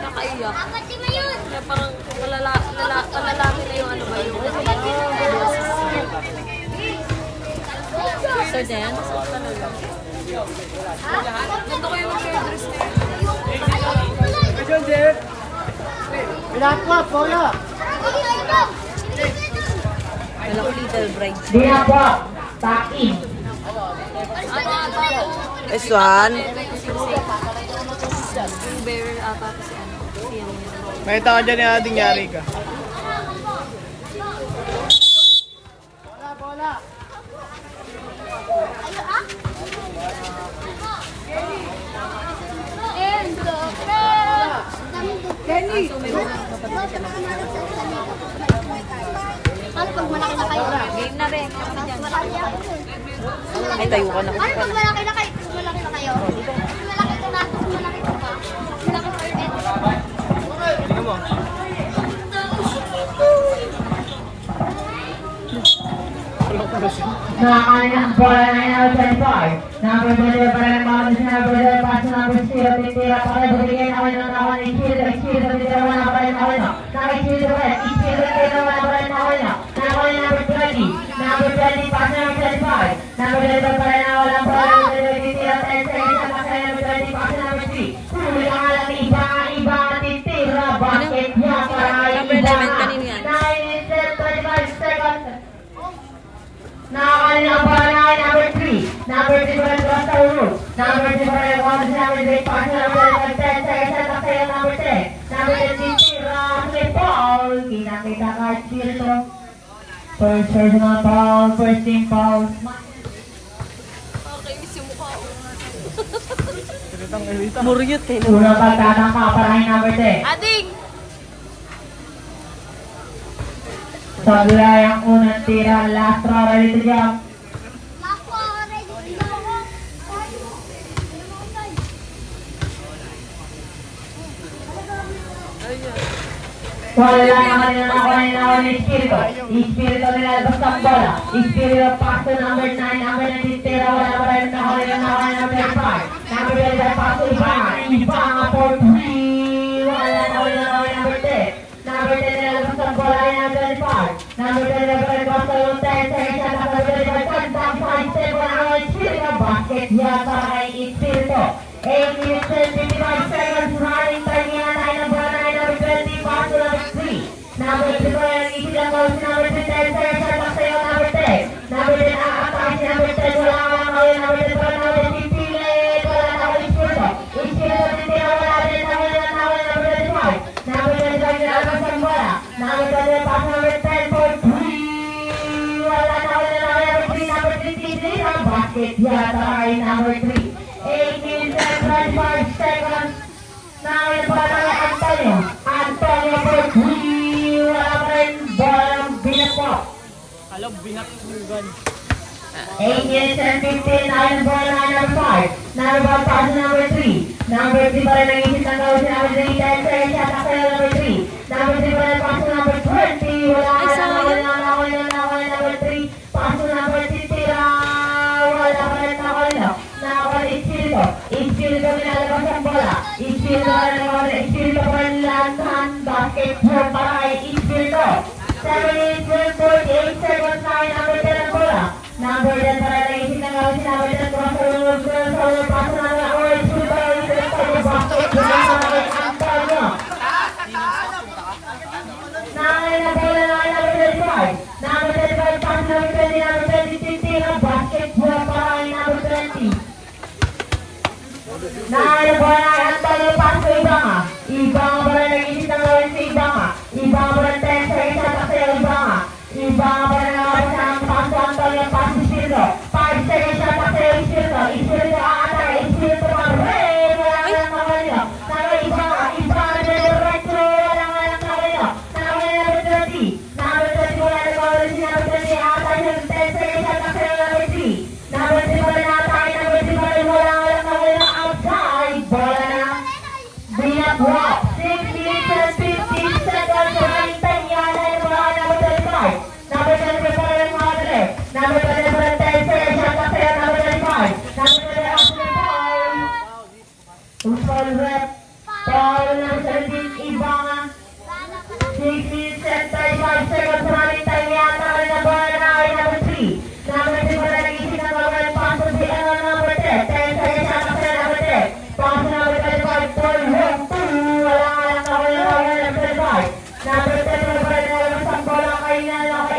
nakaiyak. Kaya parang palalaki na yung ano ba yung so then, so talaga. Ganda ko yung mag-dress na yun. Binakwa, Paula! Wala ko little bride. Binakwa! Takin! Ano ata ko? This one. Yung bearer ata kasi ano. Makita ka dyan ni Ading Yari ka. Bola, bola! Kenny! Ano pag malaki na kayo? Game na rin. Ako na dyan. Ay, tayo ka na. Ano pag malaki na kayo? Malaki na kayo? Malaki na natin. Malaki na ba? Malaki na kayo. Tingnan mo. Nakakain ang bola na out 25. Number 2 para ng mga number 2 pass number 0 titira para bigyan ako ng tawa ni Chiro titira wala pa rin ako no. Chiro titira wala pa rin ako no. Number 20 pass number 25. Number 2 para na wala pa rin titira 10 seconds pass number 20 pass number 3. Huli ang alam iba titira bakit niya para Number 11 kanina yan. 9 seconds. Nakakain ang bola na number 3. Number 3 para sa Basta Uno. Number 3 para yung number 3. Pass na number 10 seconds at tayo number 10. Number 10 titira kay Paul. Kinakita ka dito. First personal foul. First team foul. Nakakainis yung mukha ko. Muryot eh. Unang pagtatangka para kay number 10. Ading! Sa gulay ang unang tira. Last throw ready to jump. Wala naman yung nakuha ni Espiritu. Espiritu nilalabas ang bola. Espiritu pass to number 9. Number 9 titira. Wala pa rin nakuha ni number 5. Number 5 pass to Ibanga. Ibanga for 3. Wala nakuha ni number 10. Number 10 nilalabas ang bola ay number 25. Number 10 nilalabas pass to 10 seconds at number 25. Contact 5 step on ang Espiritu. Basket yata kay Espiritu. 8 minutes and 55 seconds running time niya tayo ng bola ay number 20 pass to number 3. Number 3 ko yung isilang goal si number 3 10 seconds at pass sa'yo number 10. Number 10 nakakatakas si number 10 wala ka lang number 10 para number 10 pilit wala na ako Espiritu. Espiritu titira wala rin na number 25. Number 25 nilalabas ang bola. Number 25 pass number 10 for 3. Wala na ako number 3. Number 3 titira basket yata kay number 3. 8 minutes and 25 seconds. Now yung bola kay Antonio. Antonio for 3. Wala pa rin bola binakwa. Alam, binak yung gun. 8 minutes and 15. Now yung bola kay number 5. Number 5 pass number 3. Number 3 pa rin nag-isip ng gawin si number 3. 10 seconds at tayo number 3. Number 3 pa rin pass to number 20. Wala Ay, sayang. number 3. Pass to number 3. Tira. Wala pa rin nakawala Espiritu. Espiritu nilalabas ang bola. Espiritu pa rin nakawala. Espiritu pa rin lantan. Basket for para kay Espiritu. 7 minutes and 48 seconds na yung number 10 ang bola. Number 10 para nag-isip ng gawin si number 10. Pass to number 5. Pass to number 4. Espiritu pa rin basket for para kay Antonio. Nangay na bola na kay number 35. Number 35 pass to number 20. Number 20 titira. Basket for para kay number 20. Nangay na bola na kay Antonio. Pass to Ibanga. Ibanga pa rin nag-isip ng gawin si Ibanga. Ibanga pa rin 10 seconds at tayo Ibanga. Ibanga pa rin nakawin sa pass to Antonio. Pass to Espiritu. 5 seconds at tayo Espiritu. Espiritu aatay. Espiritu pa rin. Wala ka lang nakawin nyo. Nangay Ibanga. Ibanga na rin right through. Wala ka lang nakawin nyo. Nangay number 30. Number 30 wala na nakawin si number 30. Aatay sa 10 seconds at tayo number 3. Number 3 pa rin aatay. Number 3 pa rin wala ka lang nakawin nyo. Outside. Bola Ibanga. 6 minutes and 35 seconds running time yata rin na bola na ay number 3. Number 3 wala nag-isip na gawin pass to the number 10. 10 seconds yata sa number 10. Pass to number 35. Ball home 2. Wala nga lang gawin na gawin number 35. Number 10 wala pa rin na gawin sa bola kay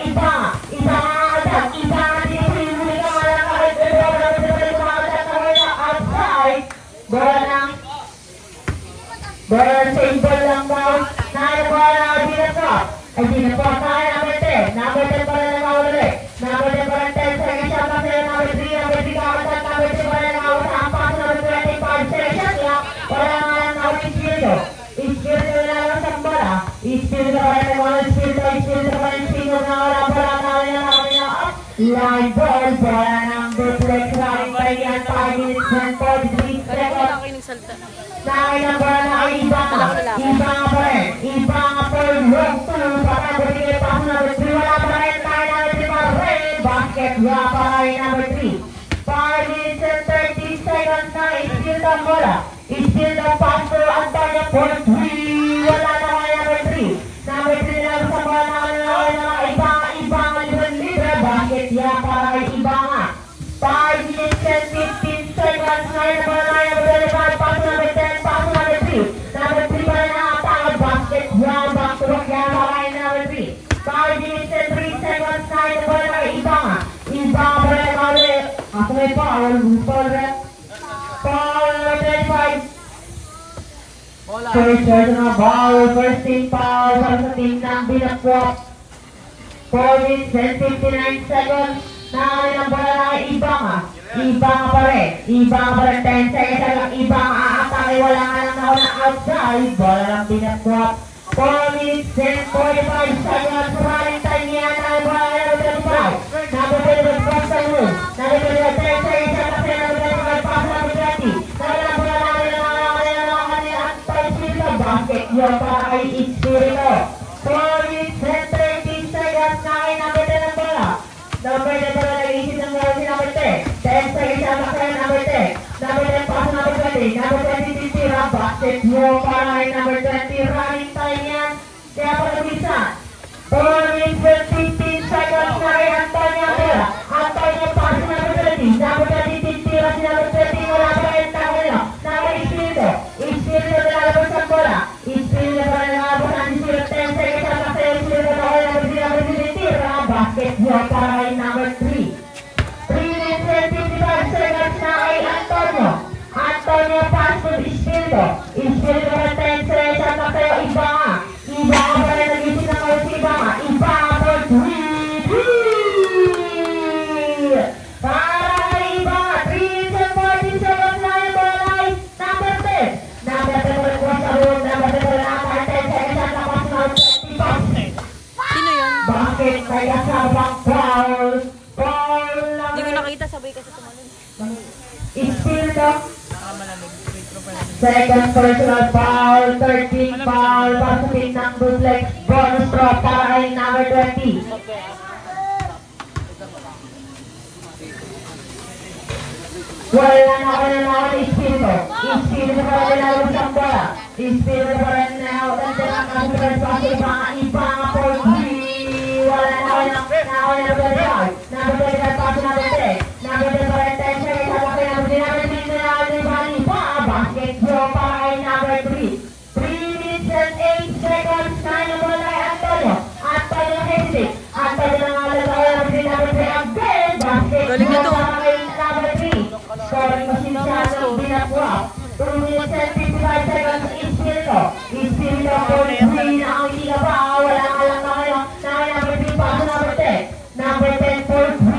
Ibanga. Ibanga agad. Ibanga tinipili ka wala ka rin. Pero wala pa rin na agad na gawin na outside. Bola ng same ball lang daw. Bola dinapot. Ay dinapot tayo number 10. Number 10 pa rin nakawala. Number 10 pa rin 10 seconds siya pa sila number 3. Number 3 kakasal. Number 3 pa rin nakawala. Ang pass number 25 seconds. Wala nga lang nakawala Espiritu. Espiritu na lang sa bola. Espiritu pa rin nakawala. Espiritu pa rin sino nakawala. Bola nakawala na up. Line ball. Bola number 3. Running pa yan. 5 minutes and 43 seconds. Wala kayo nagsalta. Nakailang bola na ay Ibanga. Ibanga pa rin. Ibanga pa rin. Long 2. Patagod kay pass number 3. Wala pa rin. Tayo number 3 pa rin. Basket wala pa rin number 3. 5 minutes and 30 seconds na Espiritu ang bola. Espiritu ang pass to Antonio for 3. Wala na kaya number 3. Number 3 na sa bola na Ibanga. Ibanga libre. Basket wala pa rin Ibanga. 5 minutes and 15 seconds na yung bola na yung number 5. Pass number 10. Pass number 3. Number 3 pa rin nakatawag. Basket wala. Back to back yan pa rin number 3. 5 minutes and 3 seconds na yung bola na Ibanga. Ibanga pa rin nakaulit. Ako may foul. Foul rin. Foul number 25. First shot na ball. First team foul para sa team ng Binakwak. 4 minutes and 59 seconds. Nakakali ng bola na Ibanga. Ibanga pa rin. Ibanga pa rin. 10 seconds lang. Ibanga aatake. Wala nga lang ako na outside. Bola lang Binakwak. 4 minutes and 45 seconds. Running time yan. Bola na number 25. Number 25 cross the room. Number 25 10 seconds lang kasi number 25 pass number 20. Nakakali bola na basket yung para kay Espiritu. 4 minutes and 30 seconds na kay number 10 ang bola. Number 10 pala nag-iisip ng gawin si number 10. 10 seconds ang makaya number 10. Number 10 pass number 20. Number 20 titira. Basket yung para kay number 20. Running time yan. Kaya pa nag-isa. 4 minutes and 15 seconds na kay Antonio ang bola. Antonio pass number 20. Number 20 titira si number 20. Wala pa rin tayo nila. Number Espiritu. Espiritu nilalabas ang bola. Espiritu pa rin nalabas ang Espiritu. 10 seconds ang makaya Espiritu na kaya number 3 titira. Basket yung para kay number 3. 3 minutes and 55 seconds na kay Antonio. Antonio pass to Espiritu. Espiritu pa rin 10 seconds ang makaya Ibanga. Ibanga pa rin nag-isip ng mga si Ibanga. Ibanga for 3. Para kay Ibanga. 3 minutes and 40 seconds na yung bola ay number 10. Number 10 pa rin cross the road. Number 10 pa rin nakakaya 10 seconds ang napas na 25. Sino yun? Bakit kaya sabang foul? Foul lang. Hindi ko nakita, sabay kasi tumalun. Espiritu. Nakamalamig. Wait, profile. Second personal foul. 13 foul. Pasukin ng bootleg. Bonus throw para kay number 20. Wala na ako na nakawala Espiritu. Espiritu pa rin nalabas ang bola. Espiritu pa rin nakawala ang super pass. Ibanga for 3. Wala na ako na number 5. Number 25 pass number 10. Number 10 pa rin 10 seconds. Habang kaya number 3 na nakawala Ibanga. Basket throw para kay number 3. 3 minutes and 8 seconds na yung bola kay Antonio. Antonio na hesitate. Antonio na nakawala number 3 again. Basket Galing na to. throw para kay number 3. Scoring machine siya ng Binakwak. 2 minutes and 55 seconds Espiritu. Espiritu for 3 na ang hindi ka pa. Wala ka lang na kayo. Nakay number 3 pass number 10. Number 10 for 3.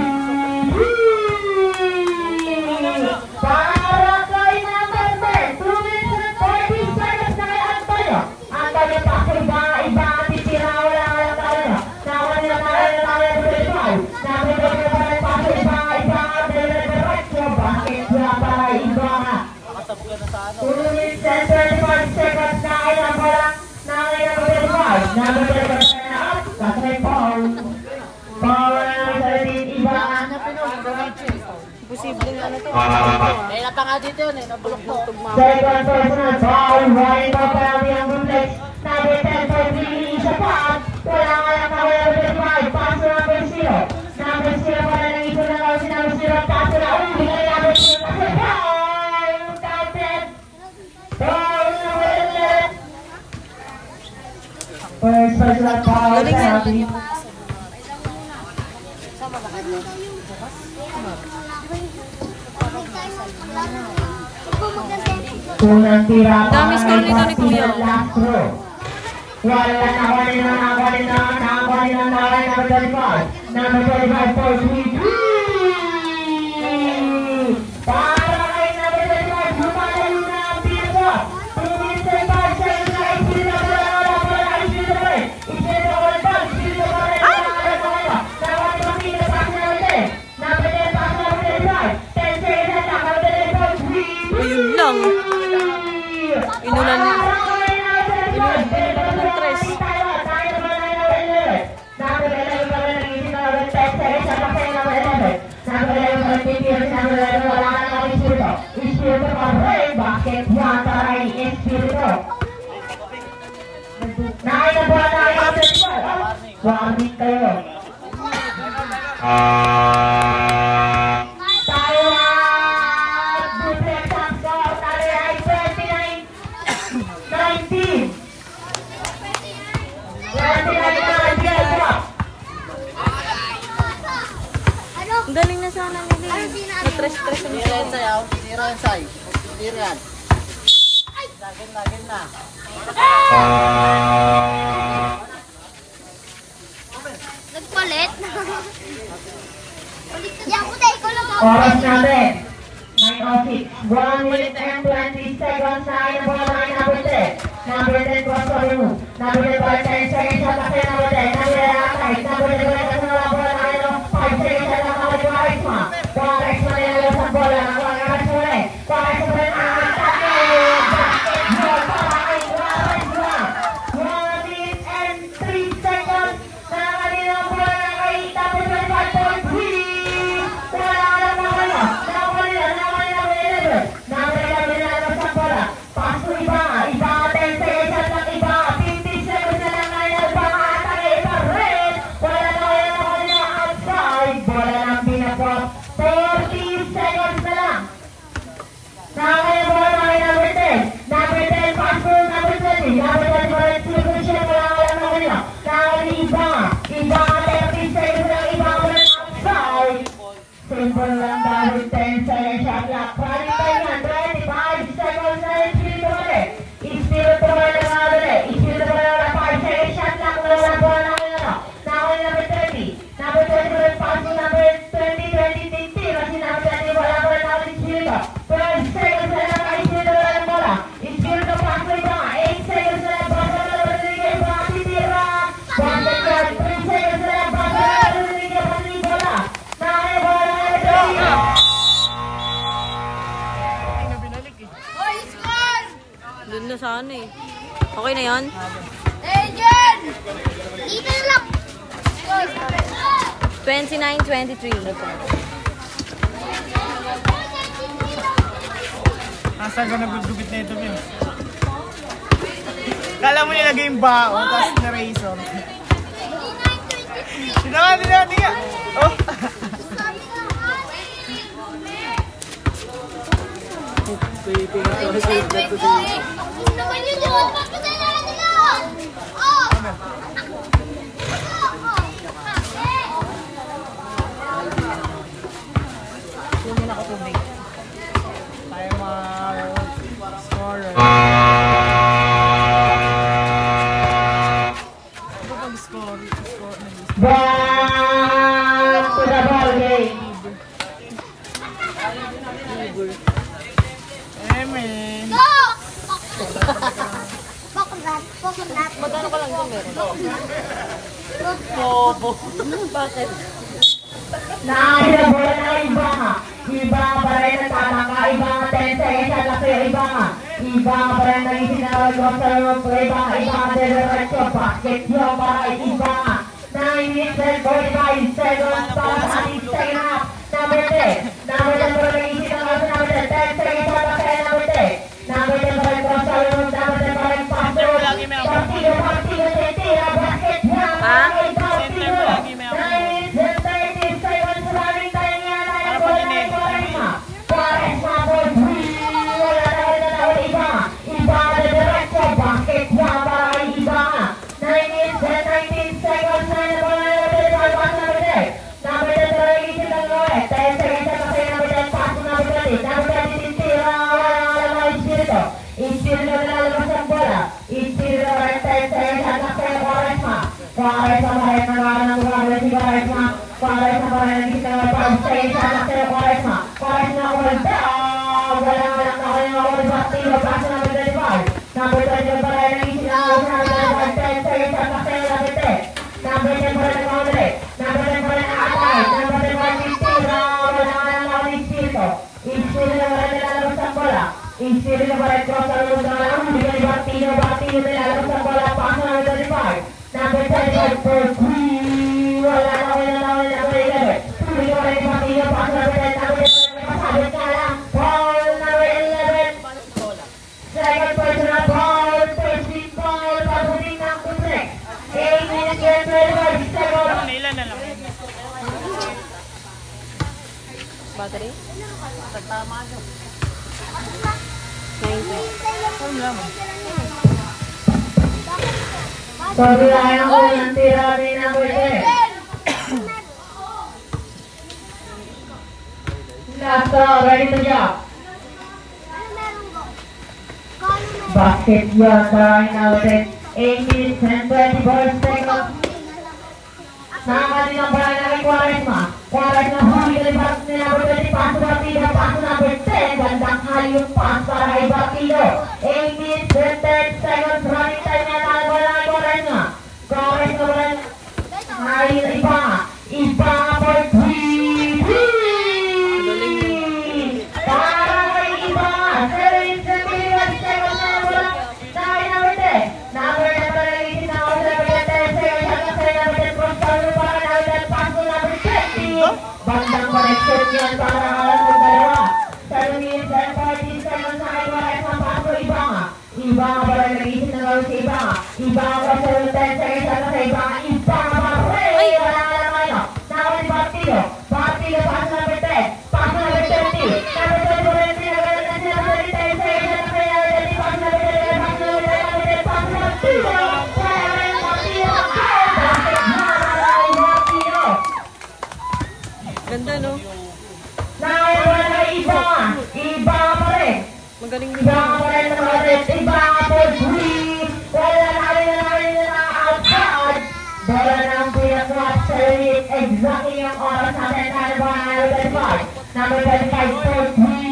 Para kay number 10. 2 minutes and 40 seconds na kay Antonio. Antonio pass kay Ibanga titira. Wala ka lang na kayo. Nakay nila number 25. Number 25 pa rin pass kay Ibanga deliver right to basket para Ibanga. 2 minutes and 35 seconds na kay number 25. Number 25 na up. Kasay foul. Foul na number 13 Ibanga. Posibleng ano to. Kaya pa nga dito yun eh, nabulok to. Second personal foul. Running pa parang yung bootlegs. First personal foul Galing yan. penalty. Unang tira Dami score nito ni Kuya. Last throw. Wala na number 25. Number 25 for sweet. Para kay number 25, lumalayo na ang tira. 2 minutes and 5 seconds na ispirito pa rin. Ispirito pa rin. Dapat makita pa siya natin. Number 10 pa siya natin 25. 10 seconds na lang. Number 10 for sweet. Ayun lang. Inulan niya. Inulan pa ng tres. Warning kayo. Tayo at duplex ang score. Tayo ay 29-19. 29-19. Ano? Ang galing na sana nila. Ano sinabi? Na-tres-tres ang Tira yan sa'yo. Tira yan sa'yo. Tira yan. Lagin na. Nagpalit? Ulit ka dyan ko tayo. Ikaw lang ako. Oras natin. 9:06. 1 minute and 20 seconds na ay nabuha na number 10. Number 10 cross over move. Number 10 para 10 seconds sa takay number 10. Number 10 atay. Number 10 para kasi nabuha na ay 5 seconds sa takay ng Arisma. Para Arisma na yung sa bola. Nakuha ng Arisma na eh. Para Arisma na ang atake. Basketball para kay Arisma. 1 minute and 3 seconds. Na kanina ang bola na kay number 25.3. Wala ka lang mga kayo. Simple lang dahil 10 seconds shot clock. Paling tayo yan, 25 seconds na yung spirito mo rin. Ispirito mo rin ang mga rin. Ispirito mo rin ang 5 seconds shot clock. Wala lang po na kayo na. Nakawin number 30. Number 20 mo rin pass mo number 20, 20, 50. Kasi number 20 wala po rin ako ispirito. 12 seconds na lang ang ispirito mo rin ang bola. Ispirito pass mo iba. 8 seconds na lang pass mo rin ang Rodriguez. Mga titira. Basket guard. 3 seconds na lang pass mo rin ang Rodriguez. Pati yung bola. Nakawin bola. Doon na sana eh. Okay na yan? Agent! Dito na lang. 29-23. Nasaan ka nagugupit na ito, Pim? Kala mo nilagay yung bao, tapos na razor. Tinga! Oh! Naman yun yun! Magpasalaran nila! Oh! Lumin ako tubig. Tayo mga scorer. Ano pag-score? Score na list. Back to the ball game. Man. Go! Baklat! Magkano ka lang ito meron? Bakit? Nakakita na bola ng iba nga. Iba nga pa rin nagtataka. Iba nga 10 seconds at laki. Iba nga. Iba nga pa rin naging sinawag ko sa mga iba nga. Iba nga diretso. Basket yung para iba nga. 9 minutes and 45 seconds para sa ating second half. Number 10. Number 10 pa rin naging sinawag sa number 10. 10 seconds at laki. Number 10. Number 10 pa rin ko sa mga number 10 pa rin paso. Partido, tira, basket yung para kay Partido. 9 minutes and 30 seconds running tayo nga tayo. Quaresma for 3. Wala na iba. Iba na diretso. Basket niya para kay iba. 9 para 10 seconds at Lakay Quaresma. Quaresma pa rin nagawa ng gumagawa si Quaresma. Quaresma pa rin nagkita ng 5 seconds at Lakay Quaresma. Quaresma kumulta. Walang nakalimang ni Bastido. Paso number 25. Number 25 pa rin nagkita ng 10 seconds at Lakay Lapite. Number 10 pa rin nagkamadali. Number 10 pa rin nakatay. Number 10 pa rin nagtira. Walang nakaw ni Espiritu. Espiritu na pa rin nilalabas ang bola. Espiritu na pa rin cross ang lubos ng alam. Hindi ka ni Bastido. Bastido nilalabas ang bola. Paso number 25. Number 25 for 3. Wala na ko yung nalaman na number 11. Hindi ka pa rin ni Bastido. Paso number 10. Number 10 may pasabit ka lang. Ball number 11. Second personal ball. First big ball. Pagbuting ng Kutrek. 8 minutes and 25 seconds. Ilan na lang. Battery? 90. Paglayan ko ng tira ni number 10. Last throw, ready to jump. Basket yun, try natin. 8 minutes and 24 seconds. Nakakali ng bahay na kay Quaresma. Quaresma huli ka ni number 20. Paso Batido, paso number 10. Gandang hali yung pass para kay Batido. 8 minutes and 10 seconds. Running time na nalagwa na kay Quaresma. Quaresma ba rin? Hali na iba. Iba for 3. Para kay iba. 7 minutes and 21 seconds na wala. Nakay number 10. Number 10 pa rin nag-isip na ako sa number 10 seconds. Hanggang sa number 10 cross cover para number 10. Paso number 20. Bandang connection yan para nakalas ng dalawa. 7 minutes and 14 seconds na kay Quaresma. Paso Ibanga. Ibanga pa rin nag-isip na gawin si Ibanga. Ibanga pa sa 10 seconds hanggang sa Ibanga. Ibanga pa rin. Wala ka lang kayo. Nakawin si Batido. Batido paso number 10. Paso number 20. Number 20 pa rin sinagalan na sila sa 10 seconds hanggang sa number 20. Paso number 20. Paso number 20. Paso number 20. Kaya rin Batido. Bakit na kay Batido? Ganda, no? Nakawin na Ibanga. Ibanga pa rin. Magaling din. Ibanga pa rin naman rin. Ibanga for 3. Wala na outside. Bola ng pinag-watch sa unit. Exactly yung oras natin na ba na number 25. Number 25 for 3.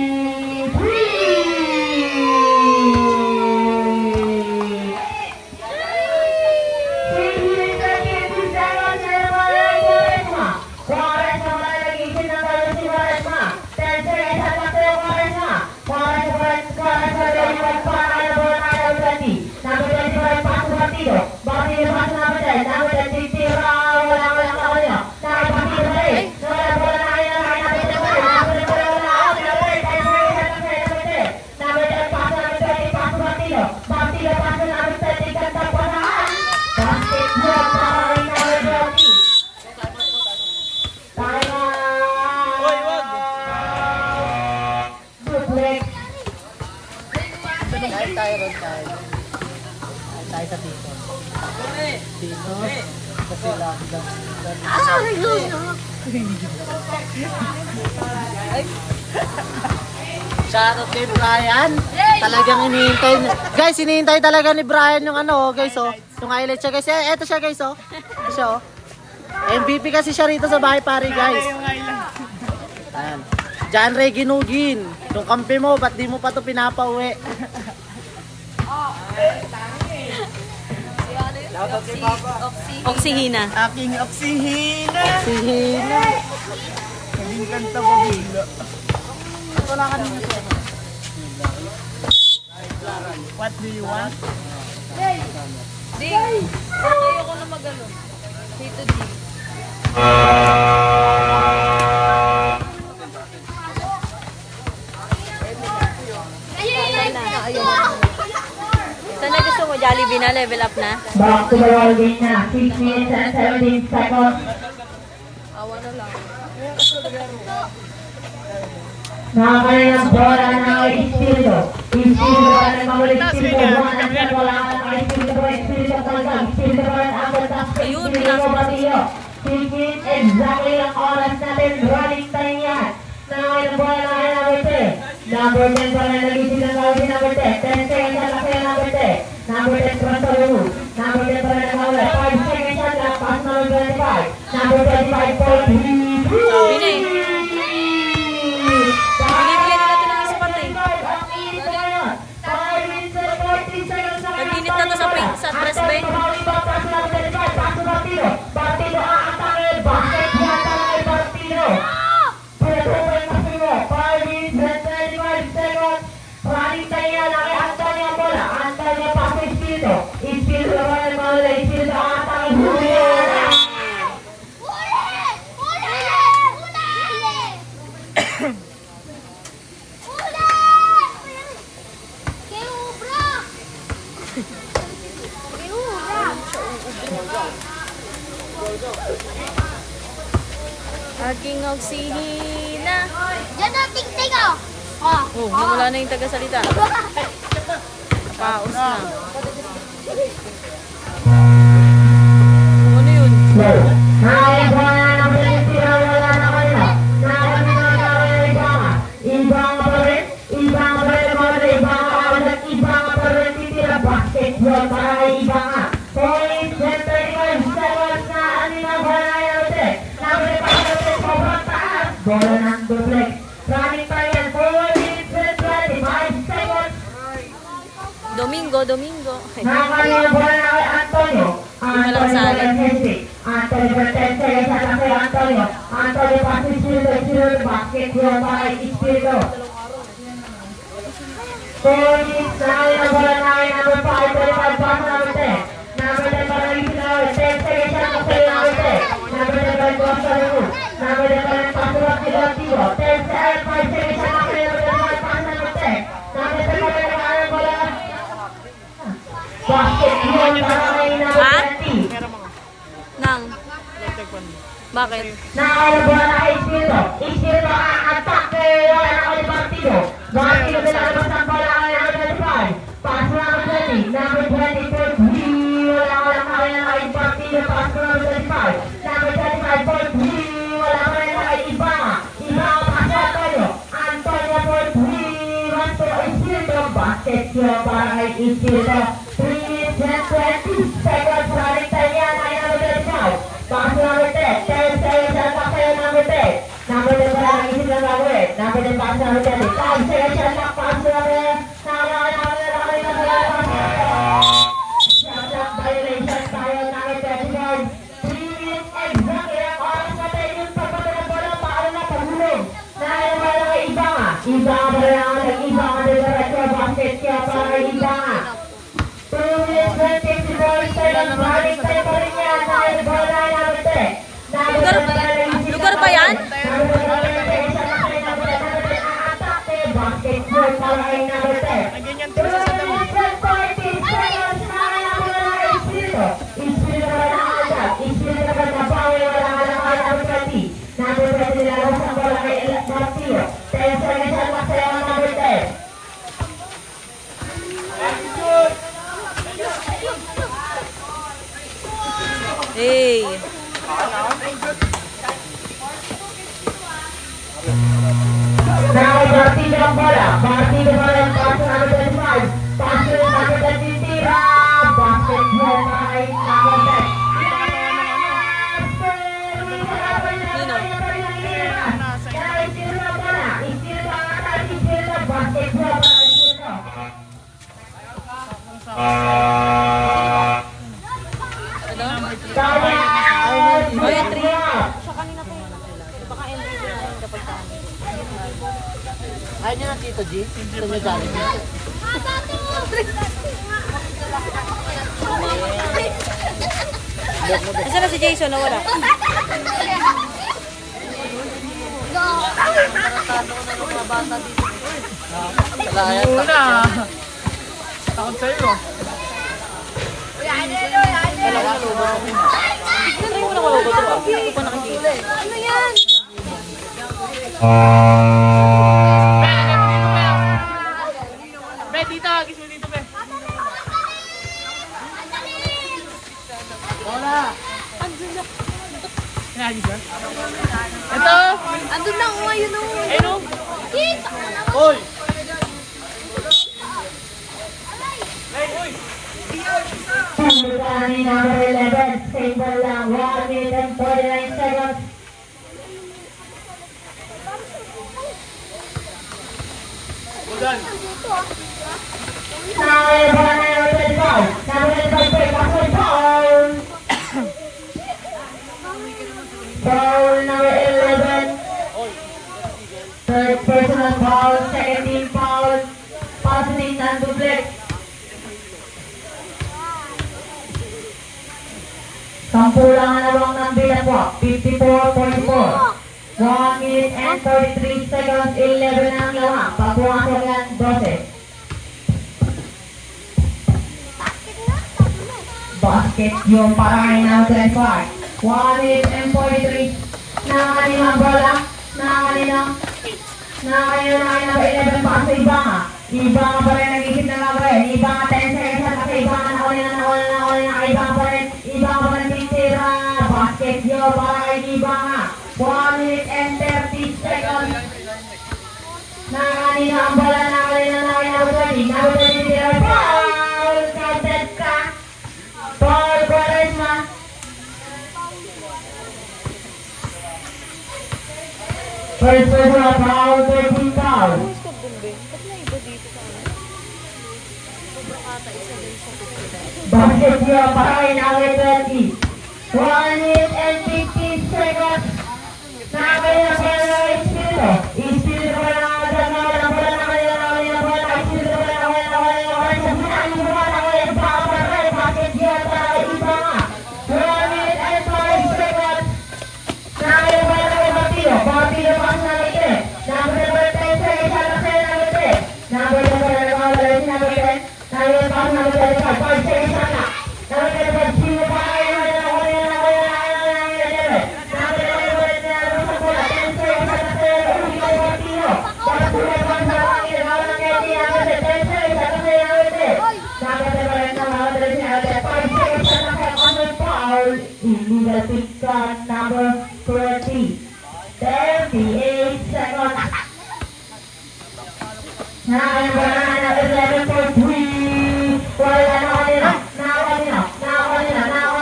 Shoutout kay Brian. Talagang hinihintay. Guys, hinihintay talaga ni Brian yung ano, guys, oh. Yung highlight siya, guys. Eto siya, guys, oh. Ito siya, oh. MVP kasi siya rito sa bahay pare, guys. Ayan. John Ray Ginugin. Yung kampi mo, ba't di mo pa to pinapauwi? Oksihina. Aking oksihina. Sihina. Kaming kanta pa bila. Wala ka nyo siya. What do you want? Ding! Ayoko na mag-ano. Dito, Ding. Sana gusto mo Jollibee na level up na? Back to the ball game na. 6 minutes and 17 seconds. Awa na lang. Nakakaya ng bola ng Espiritu. Espiritu pa rin mamulit. Espiritu buwan ang sa bola ng Espiritu pa rin. Espiritu kalagag. Espiritu pa rin ang kontak. Ayun, Espiritu Batido. 6 minutes exactly ang oras natin. Running time yan. Nakakaya ng bola ng number 10. Number 10 pa rin nag-isip ng gawin si number 10. 10 seconds ang kasi ng number 10. Number 10, Toronto remove. Number 10, Toronto 5 seconds shot clock. Pass number 25. Number 25, Paul Lee. Sabi na eh. Binibigyan nila ito ng spot eh. Nag-init na to sa press bench. Aking oksihina. Diyan na, ting-ting oh. Oh. Oh, nawala na yung tagasalita. Paus na. Ano yun? Bola ng duplex. Running pa yan. 4 minutes and 25 seconds. Domingo. Nakakaliwa bola na kay Antonio. Antonio Valencia. Antonio for 10 seconds. At kay Antonio. Antonio passes Espiritu. Basket yun pa kay Espiritu. 4 minutes. Nakakaliwa bola na kay number 5. 25 pass number 10. Number 10 para kay Espiritu. 10 seconds siya kay number 10. Number 10 para kay Costa Rica. Number 10 para kay Pasura Silvativo. 10 seconds. 5 seconds siya kay number 10. Pass number 10. Number 10 para kay bola. Basket yun para kay number 20. Nang. Bakit? Nakakalabuhan na kay Espiritu. Espiritu attack kay wala na kay Partido. Partido nilalabas ang bola kay number 25. Pass number 20. Number 20 for 3. Wala ka lang kaya na kay Partido. Pass number 25. Number 25 for 3. Wala ka lang kay Ibanga. Ibanga pass na Antonio. Antonio for 3. One for Espiritu. Basket yun para kay Espiritu. 3 seconds running time yan kay number 25. Pass number 10. 10 seconds shot clock kayo number 10. Number 10 pala ang isip lang gagawin. Number 10 pass number 10. 5 seconds shot clock. Pass number 10. Shot clock violation tayo number 35. 3 minutes exactly ang oras natin yung pagpapala ng bola. Paano na paghulog? Nakailan pala kay Ibanga. Ibanga pala lang ang Ibanga. Diretso basket kaya para kay Ibanga. 2 minutes and 54 seconds. Running time pa rin yan. Nakailan na number 10. Lugar ba yan? Basketball para kay number 10. Ganyan din sa dami. Espiritu na nakakagad. Espiritu na nagpapawi. Wala ka lang kay number 20. Number 20 nilalabas ang bola kay Martillo. 10 seconds ang masayaw ang number 10. Hey. Nakakay Martillo ang bola. Martillo pa rin. Pass number 25. Pass rin number 10. Tira. Basketball para kay number 10. Ayaw nyo na Tito G? Gusto nyo Jollibee? Nasaan na si Jason? Nawala. Una. Takot sa'yo. Try mo na wala ko ito. Hindi ko pa nakikita. Ano yan? Be, dito. Agis mo dito, be. Bola! Agis ba? Ito. Andun na ako ngayon o. Ayun o. Kita! Hoy! Uy. number 11, same ball lang, 1 minute and 49 seconds. Nakakaya ba na number 25? Number 25 break, password foul! Foul number 11. Third personal foul, second team foul, passing non-duplex. Sampulangan na lang ng bilang po, 54.4. 1 minute and 33 seconds, 11 na ang lawa. Pagbuwasok yan, 12. Basket yung para kay number 5. 1 minute and 43. Nakakaninang bola. Nakakaninang number 11 pa sa Ibanga. Ibanga pa rin nag-isip ng labarin. Ibanga 10 seconds na kasi Ibanga na Ibanga pa rin. Ibanga pa rin titira. Basket yung para kay Ibanga. 1 minute and 30 seconds. Nakakaninang ang bola. Nakakaninang number 20. Number 20 tira. Foul! Counted ka. Foul, Quaresma. First personal foul, 13 foul. Basket niya para kay number 20. 1 minute and 15 seconds. Nakakaya pa na Espiritu. Espiritu pa na agad na walang bola na kanila na kanila bola. Espiritu pa na kanila sa bulan yung bola na kanila sa kapatay. Basket niya para kay Ibanga. 1 minute and 5 seconds. Nakakaya pa na kay Batido. Batido pa sa nalite. Number 10 seconds sa kasi number 10. Number 10 pa na nakawala si number 10. Nakakaya pa sa number 10. 5 seconds na na. Number 10 sino pa kayo na illegal pick shot number 30. 38 seconds. Nakakaya na 11.3. Wala na kanina. Nakakaya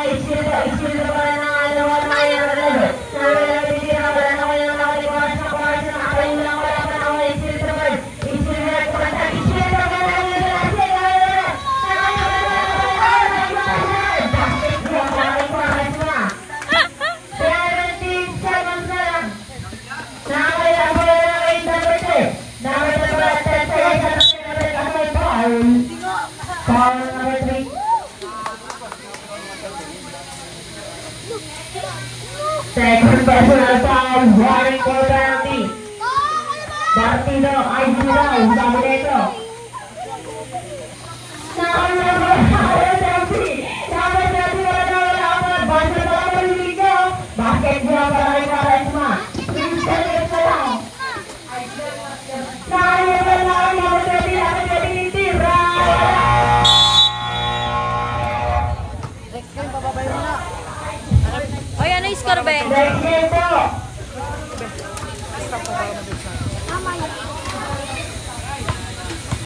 Espiritu pa rin na alawa na kaya na 11. Nakakaya na wala na kaya na kalimutan sa kumakas na nakakaya lang wala pa na kaya Espiritu pa rin. Espiritu na kumasa. Espiritu pa rin na foul number 3. Second personal foul, warning for penalty. Batido, ay daw, sabi nito. Basket bola para kay Quaresma. 3 seconds na lang. Nakaya ba na ang mga pwede natin pwede titira? Next game, papabayo na. O yan, na-score ba? Next game po. Stop po ba?